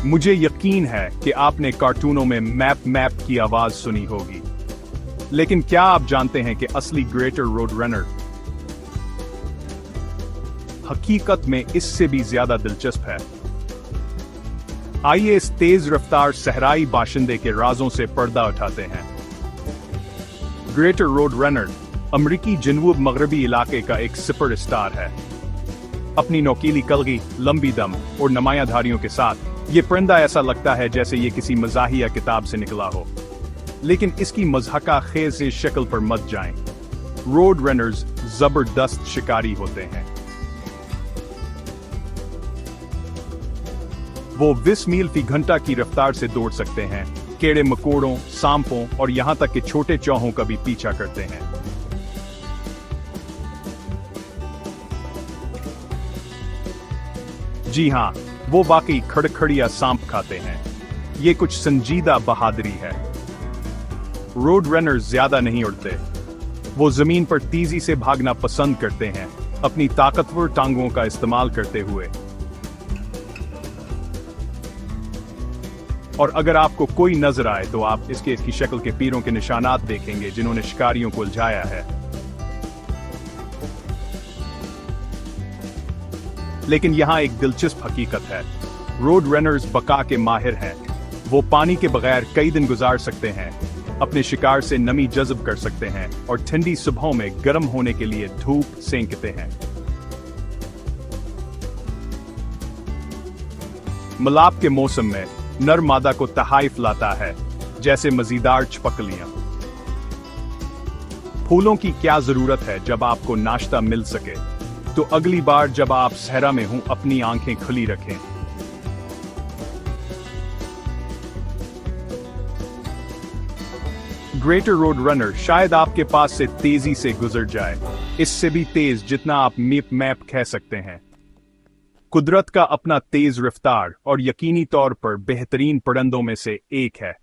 मुझे यकीन है कि आपने कार्टूनों में मैप मैप की आवाज सुनी होगी, लेकिन क्या आप जानते हैं कि असली ग्रेटर रोड रनर हकीकत में इससे भी ज्यादा दिलचस्प है। आइए इस तेज रफ्तार सहराई बाशिंदे के राजों से पर्दा उठाते हैं। ग्रेटर रोड रनर अमेरिकी जनूब मगरबी इलाके का एक सुपर स्टार है। अपनी नोकीली कलगी, लंबी दम और नमायाधारियों के साथ ये परिंदा ऐसा लगता है जैसे ये किसी मजाहिया किताब से निकला हो। लेकिन इसकी मज़हका खेज शक्ल पर मत जाएं। रोड रनर्स जबरदस्त शिकारी होते हैं। वो 20 मील फी घंटा की रफ्तार से दौड़ सकते हैं। कीड़े मकोड़ों, सांपों और यहां तक कि छोटे चौहों का भी पीछा करते हैं। जी हां, वो वाकई खड़खड़िया सांप खाते हैं। ये कुछ संजीदा बहादुरी है। रोड रनर्स ज्यादा नहीं उड़ते। वो जमीन पर तेजी से भागना पसंद करते हैं, अपनी ताकतवर टांगों का इस्तेमाल करते हुए। और अगर आपको कोई नजर आए तो आप इसकी शक्ल के पैरों के निशानात देखेंगे जिन्होंने शिकारियों को उलझाया है। लेकिन यहां एक दिलचस्प हकीकत है। रोड रनर्स बका के माहिर हैं। वो पानी के बगैर कई दिन गुजार सकते हैं, अपने शिकार से नमी जज़ब कर सकते हैं और ठंडी सुबहों में गर्म होने के लिए धूप सेंकते हैं। मिलाप के मौसम में नर मादा को तहाइफ लाता है, जैसे मजीदार छपकलियां। फूलों की क्या जरूरत है जब आपको नाश्ता मिल सके। तो अगली बार जब आप सहरा में हों, अपनी आंखें खुली रखें। ग्रेटर रोड रनर शायद आपके पास से तेजी से गुजर जाए, इससे भी तेज जितना आप मैप मैप कह सकते हैं। कुदरत का अपना तेज रफ्तार और यकीनी तौर पर बेहतरीन परिंदों में से एक है।